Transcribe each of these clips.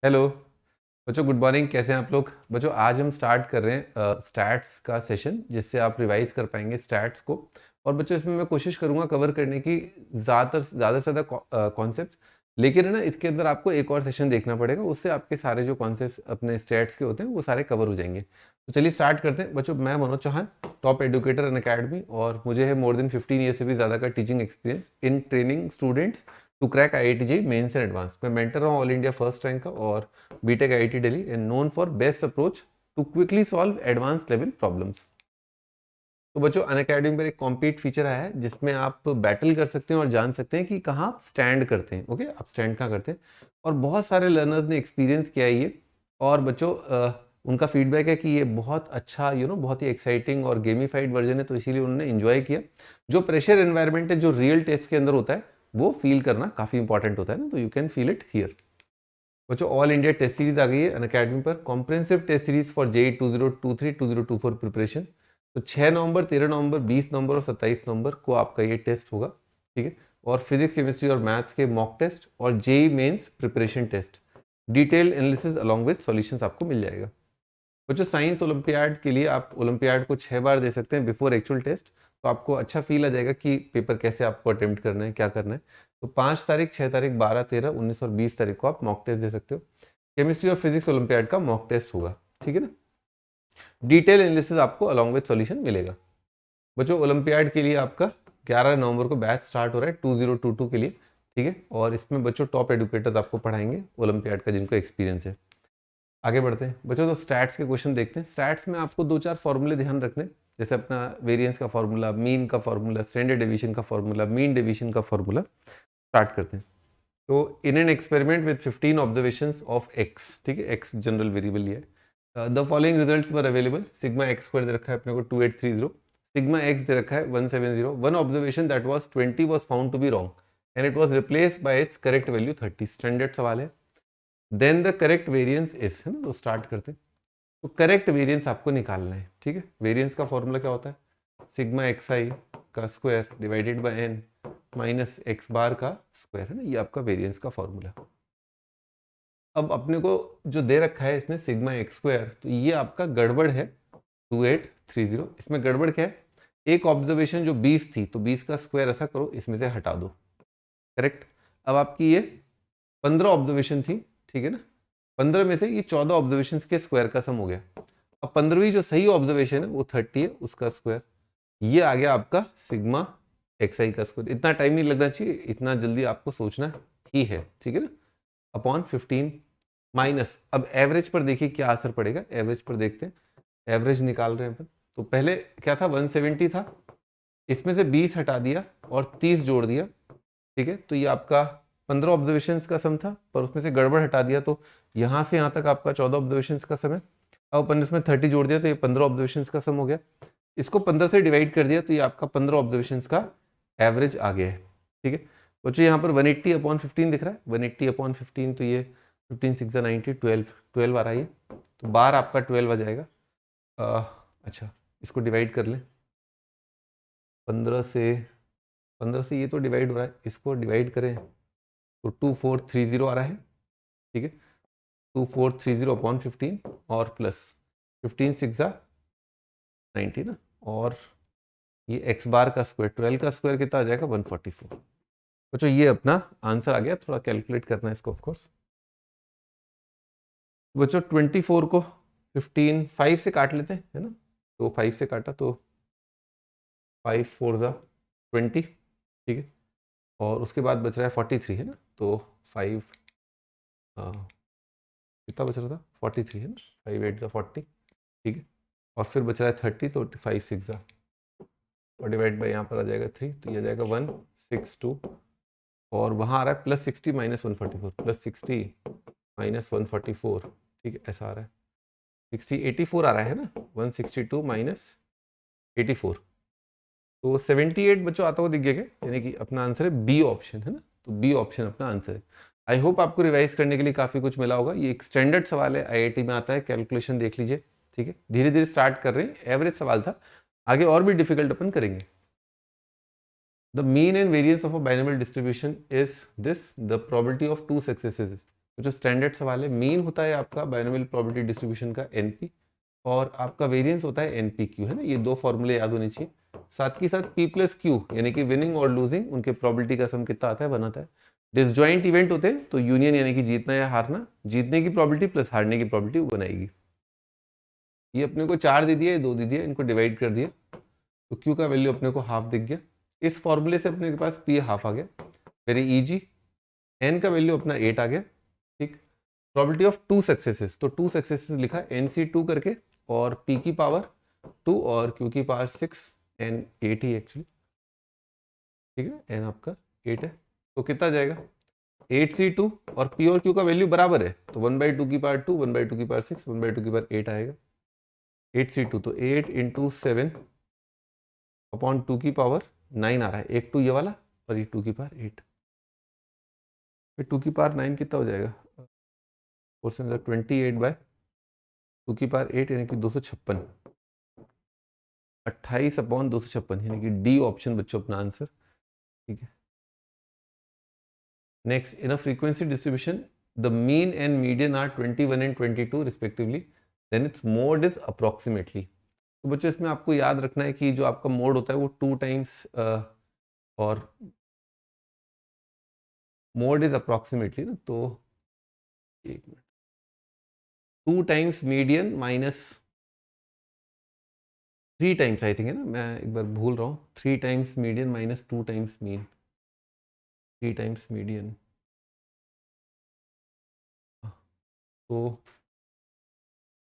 Hello बच्चों, good morning. कैसे हैं आप लोग? बच्चों, आज हम स्टार्ट कर रहे हैं स्टैट्स का सेशन, जिससे आप रिवाइज कर पाएंगे स्टैट्स को। और बच्चों, इसमें मैं कोशिश करूंगा कवर करने की ज़्यादा से ज़्यादा कॉन्सेप्ट्स। लेकिन है ना, इसके अंदर आपको एक और सेशन देखना पड़ेगा, उससे आपके सारे जो कॉन्सेप्ट्स अपने स्टैट्स के होते हैं वो सारे कवर हो जाएंगे। तो चलिए स्टार्ट करते हैं। बच्चों, मैं Manoj Chauhan, top educator in academy, और मुझे है मोर देन 15 ईयर से भी ज़्यादा का teaching experience in training students to crack IIT JEE mains and advance. मैं मेंटर हूँ ऑल इंडिया फर्स्ट रैंक का और BTech IIT Delhi, and known for best approach to quickly solve advance level problems. तो बच्चों, अनअकैडमी पर एक compete feature आया है, जिसमें आप बैटल कर सकते हैं और जान सकते हैं कि कहाँ आप स्टैंड करते हैं। ओके, आप स्टैंड कहाँ करते हैं। और बहुत सारे लर्नर्स ने एक्सपीरियंस किया है ये। और बच्चों, उनका फीडबैक है कि ये बहुत अच्छा बहुत ही एक्साइटिंग और गेमीफाइड वर्जन है, तो इसीलिए उन्होंने इन्जॉय किया। जो प्रेशर एनवायरनमेंट है जो रियल टेस्ट के अंदर होता है, वो फील करना काफ़ी इंपॉर्टेंट होता है ना, तो you can feel it here. बच्चों, ऑल इंडिया टेस्ट सीरीज आ गई है अनअकैडमी पर। Comprehensive test series for JEE 2023 2024 preparation. तो 6 नवंबर, 13 नवंबर, 20 नवंबर और 27 नवंबर को आपका ये टेस्ट होगा। ठीक है। और फिजिक्स, केमिस्ट्री और मैथ्स के मॉक टेस्ट और JEE mains preparation test, detail analysis along with solutions आपको मिल जाएगा। बच्चों, साइंस ओलंपियाड के लिए आप ओलंपियाड को 6 बार दे सकते हैं बिफोर एक्चुअल टेस्ट। तो आपको अच्छा फील आ जाएगा कि पेपर कैसे आपको अटेम्प्ट करना है, क्या करना है। तो 5 तारीख, 6 तारीख, 12, 13, 19 और 20 तारीख को आप मॉक टेस्ट दे सकते हो। केमिस्ट्री और फिजिक्स ओलंपियाड का मॉक टेस्ट होगा। ठीक है ना। डिटेल एनालिसिस आपको अलॉन्ग विद सॉल्यूशन मिलेगा। बच्चों, ओलंपियाड के लिए आपका 11 नवंबर को बैच स्टार्ट हो रहा है 2022 के लिए। ठीक है। और इसमें बच्चों टॉप एडुकेटर्स आपको पढ़ाएंगे ओलंपियाड का, जिनको एक्सपीरियंस है। आगे बढ़ते हैं बच्चों, तो स्टैट्स के क्वेश्चन देखते हैं। स्टैट्स में आपको 2-4 फॉर्मूले ध्यान रखने, जैसे अपना वेरिएंस का फॉर्मूला, मीन का फॉर्मूला, स्टैंडर्ड डेविएशन का फॉर्मूला, मीन डेविएशन का फॉर्मूला। स्टार्ट करते हैं। तो in an experiment with 15 observations of x, ठीक है, एक्स जनरल वेरिएबल ये है। The following results were available. Sigma x square दे रखा है अपने को 2830, सिग्मा एक्स दे रखा है 170। One observation that was 20 was found to be wrong and it was replaced by its correct value 30। Standard सवाल है। Then the correct variance is, है ना, तो स्टार्ट करते हैं। तो करेक्ट वेरिएंस आपको निकालना है। ठीक है। वेरिएंस का फॉर्मूला क्या होता है? सिग्मा एक्स आई का square divided by n minus x bar का स्क्वायर, है ना, ये आपका वेरिएंस का फॉर्मूला। अब अपने को जो दे रखा है इसने सिग्मा एक्स स्क्वायर, तो ये आपका गड़बड़ है 2830। इसमें गड़बड़ क्या है? एक ऑब्जर्वेशन जो 20 थी, तो 20 का स्क्वायर ऐसा करो, इसमें से हटा दो। करेक्ट। अब आपकी ये 15 ऑब्जर्वेशन थी, ठीक है ना। 15 में से ये 14 ऑब्जर्वेशन के स्क्वायर का सम हो गया। अब 15वीं जो सही ऑब्जर्वेशन है वो 30 है, उसका स्क्वायर। ये आ गया आपका सिग्मा एक्स आई का स्क्वायर। इतना टाइम नहीं लगना चाहिए, इतना जल्दी आपको सोचना ही है। ठीक है ना। अपॉन 15 माइनस, अब एवरेज पर देखिए क्या असर पड़ेगा। एवरेज पर देखते हैं, एवरेज निकाल रहे हैं अपन। तो पहले क्या था, 170 था, इसमें से 20 हटा दिया और 30 जोड़ दिया। ठीक है। तो ये आपका 15 ऑब्जर्वेशन का सम था, पर उसमें से गड़बड़ हटा दिया, तो यहाँ से यहाँ तक आपका 14 ऑब्जर्वेशन का सम है। अब अपन इसमें 30 जोड़ दिया तो ये 15 ऑब्जर्वेशन का सम हो गया। इसको 15 से डिवाइड कर दिया तो ये आपका 15 ऑब्जर्वेशन का एवरेज आ गया है। ठीक है। बच्चों, यहाँ पर 180/15 दिख रहा है, 180/15, तो ये 15 6 90, 12 आ रहा है ये। तो बार आपका 12 आ जाएगा। अच्छा, इसको डिवाइड कर लें 15 से। 15 से ये तो डिवाइड हो रहा है, इसको डिवाइड करें तो 2430 आ रहा है। ठीक है। 2430/15 और प्लस 15 6 90 ना, और ये एक्स बार का स्क्वायर, 12 का स्क्वायर कितना आ जाएगा? 144। बच्चों, ये अपना आंसर आ गया। थोड़ा कैलकुलेट करना है इसको ऑफकोर्स। बच्चों, 24 को 15 5 से काट लेते हैं, है ना। तो 5 से काटा तो 5 4 20। ठीक है। और उसके बाद बच रहा है 43, है ना। तो 5 कितना बच रहा था? 43, है ना। 5 8 40। ठीक है। और फिर बच रहा है 30, तो 5 6 और डिवाइड बाई यहाँ पर आ जाएगा 3, तो ये आ जाएगा 162। और वहाँ आ रहा है +60 -144, +60 -144। ठीक है, ऐसा आ रहा है। 60 84 आ रहा है ना, 162 -84। तो 78 बच्चों आता हुआ दिख गया क्या? यानी कि अपना आंसर है बी ऑप्शन, है ना। तो बी ऑप्शन अपना आंसर है। आई होप आपको रिवाइज करने के लिए काफ़ी कुछ मिला होगा। ये एक स्टैंडर्ड सवाल है, IIT में आता है, कैलकुलेशन देख लीजिए। ठीक है। धीरे धीरे स्टार्ट कर रहे हैं, एवरेज सवाल था, आगे और भी डिफिकल्ट अपन करेंगे। The mean and variance of a binomial distribution is this: the probability of two successes जो स्टैंडर्ड सवाल है, मीन होता है आपका बाइनोमियल प्रोबेबिलिटी डिस्ट्रीब्यूशन का एनपी, और आपका वेरिएंस होता है एनपीक्यू, है ना। ये दो फॉर्मूले याद होने चाहिए। साथ ही साथ पी प्लस क्यू यानी कि विनिंग और लूजिंग, उनके प्रोबेबिलिटी का सम कितना आता है, बनाता है। डिसजॉइंट इवेंट होते हैं तो यूनियन यानी कि जीतना या हारना, जीतने की प्रोबेबिलिटी प्लस हारने की प्रोबेबिलिटी वो बनाएगी। ये अपने को 4 दे दिया, 2 दे दिया, इनको डिवाइड कर दिया तो क्यू का वैल्यू अपने को हाफ दिख गया। इस फॉर्मूले से अपने के पास पी हाफ आ गया। फिर ईजी एन का वैल्यू अपना 8 आ गया, ठीक। प्रोबेबिलिटी ऑफ 2 सक्सेसेस, तो 2 सक्सेसेस लिखा NC2 करके, और P की पावर 2 और Q की पावर 6, N 8 ही एक्चुअली, ठीक है। N आपका 8 है तो कितना जाएगा 8C2, और P और Q का वैल्यू बराबर है तो 1/2 की पावर 2, 1/2 की पावर 6, 1/2 की पावर 8 आएगा। 8C2 तो 8 × 7 अपॉन 2 की पावर 9 आ रहा है। एक 2 ये वाला और ये 2 की पावर 8, फिर 2 की पावर 9 कितना हो जाएगा, 28/2 की पावर 8 यानी कि 256, 28/256 यानी कि डी ऑप्शन बच्चों अपना आंसर, ठीक है। Next, in a frequency distribution the mean and median are 21 and 22 respectively, then its mode is approximately. तो बच्चों इसमें आपको याद रखना है कि जो आपका मोड होता है वो 2 टाइम्स और मोड इज अप्रोक्सीमेटली ना, तो एक minute, 2 times median minus 3 times I think, है ना, मैं एक बार भूल रहा हूँ, 3 times median minus 2 times mean, 3 times median, तो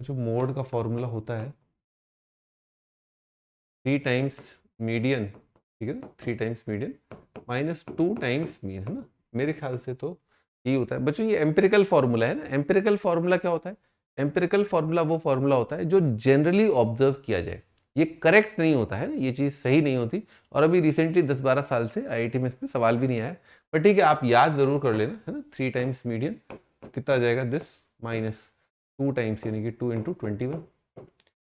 जो मोड का फॉर्मूला होता है 3 टाइम्स मीडियन, ठीक है ना, 3 times median minus 2 times mean, है ना। मेरे ख्याल से तो ये होता है बच्चों, ये एम्पिरिकल फॉर्मूला है ना। एम्पिरिकल फॉर्मूला क्या होता है, एम्पिरिकल फॉर्मूला वो फॉर्मूला होता है जो जनरली ऑब्जर्व किया जाए। ये करेक्ट नहीं होता है ना, ये चीज़ सही नहीं होती, और अभी रिसेंटली 10-12 साल से IIT में इसमें सवाल भी नहीं आया, पर ठीक है आप याद जरूर कर लेना, है ना। 3 टाइम्स मीडियन कितना आ जाएगा दिस, माइनस 2 टाइम्स यानी कि 2 × 21,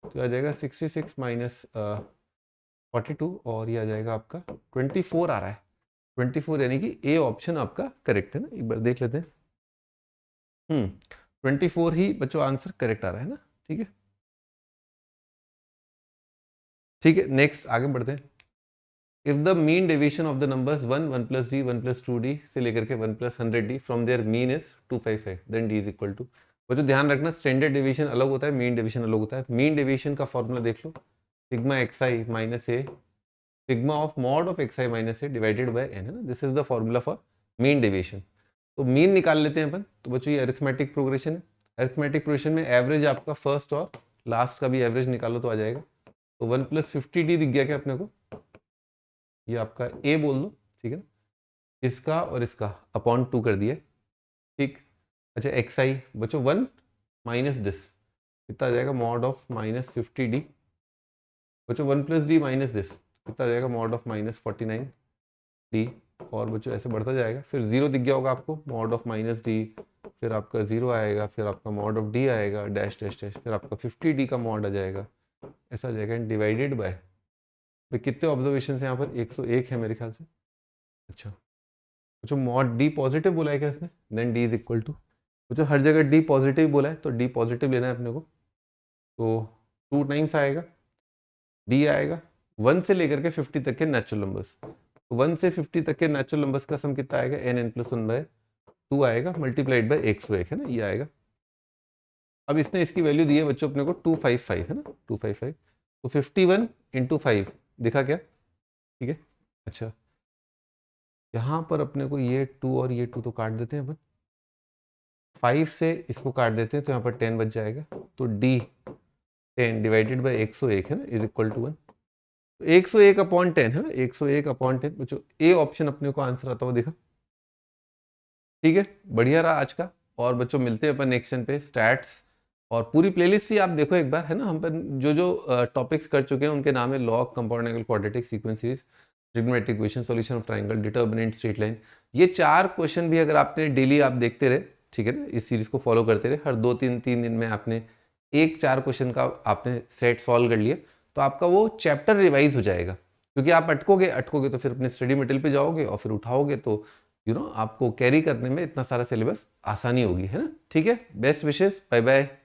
तो आ जाएगा 66 माइनस 42, और ये आ जाएगा आपका 24 आ रहा है। 24 यानी कि ए ऑप्शन आपका करेक्ट है ना, एक बार देख लेते हैं। 24 ही बच्चों आंसर करेक्ट आ रहा है ना, ठीक है। ठीक है, नेक्स्ट आगे बढ़ते हैं। If the mean deviation of the numbers 1, 1 + d, 1 + 2d से लेकर के 1 + 100d from there mean is 255, then d is equal to. बच्चों ध्यान रखना, स्टैंडर्ड डेविएशन अलग होता है, मीन डेविएशन अलग होता है। मीन डेविएशन का फॉर्मूला देख लो, sigma xi minus a, sigma of mod of xi minus a divided by n, है ना। This is the formula for mean deviation. तो मीन निकाल लेते हैं अपन। तो बच्चों ये अरिथमेटिक प्रोग्रेशन है। अरिथमेटिक प्रोग्रेशन में एवरेज आपका फर्स्ट और लास्ट का भी एवरेज निकालो तो आ जाएगा। तो 1 + 50d दिख गया क्या अपने को, ये आपका ए बोल दो, ठीक है ना। इसका और इसका अपॉन 2 कर दिया, ठीक। अच्छा xi बच्चों 1 माइनस दिस कितना आ जाएगा, मॉड ऑफ -50d। बच्चों 1 + d माइनस दिस कितना आ जाएगा, मॉड ऑफ -49d। और बच्चों ऐसे बढ़ता जाएगा, फिर 0 दिख गया होगा आपको, मॉड ऑफ -d, फिर आपका 0 आएगा, फिर आपका मॉड ऑफ d आएगा, डैश डैश डैश, फिर आपका 50d का मॉड आ जाएगा, ऐसा आ जाएगा, डिवाइडेड बाय। तो कितने ऑब्जर्वेशन है यहाँ पर, 101 है मेरे ख्याल से। अच्छा बच्चों मॉड d पॉजिटिव बोला है क्या इसने, then d is equal to, बच्चों हर जगह d पॉजिटिव बोला है तो d पॉजिटिव लेना है अपने को। तो 2 टाइम्स आएगा, d आएगा 1 से लेकर के 50 तक के नेचुरल नंबर्स, 1 से 50 तक के नेचुरल नंबर्स का सम कितना आएगा, n+1/2 आएगा, मल्टीप्लाइड बाय 101, है ना, ये आएगा। अब इसने इसकी वैल्यू दी है बच्चों अपने को 255, है ना, 255। तो 51 × 5 दिखा क्या, ठीक है। अच्छा यहाँ पर अपने को ये 2 और ये 2 तो काट देते हैं अपन, 5 से इसको काट देते हैं तो यहाँ पर 10 बच जाएगा। तो d 10 डिवाइडेड बाय 101, है ना, इज इक्वल टू 1। 101/10 है ना, 101/10 बच्चों ए ऑप्शन अपने को आंसर आता हुआ दिखा, ठीक है। बढ़िया रहा आज का। और बच्चों मिलते हैं अपन नेक्स्ट पे स्टैट्स, और पूरी प्लेलिस्ट ही आप देखो एक बार, है ना। हम पर जो जो टॉपिक्स कर चुके हैं उनके नाम है log, compound angle, quadratic, sequence series, trigonometric equation, solution of triangle, determinant, straight line. ये 4 क्वेश्चन भी अगर आपने डेली आप देखते रहे, ठीक है ना, इस सीरीज को फॉलो करते रहे, हर 2-3 दिन में आपने 1-4 क्वेश्चन का आपने सेट सॉल्व कर लिया, तो आपका वो चैप्टर रिवाइज हो जाएगा। क्योंकि आप अटकोगे तो फिर अपने स्टडी मटेरियल पे जाओगे और फिर उठाओगे तो आपको कैरी करने में इतना सारा सिलेबस आसानी होगी, है ना? ठीक है, बेस्ट विशेस, बाय बाय।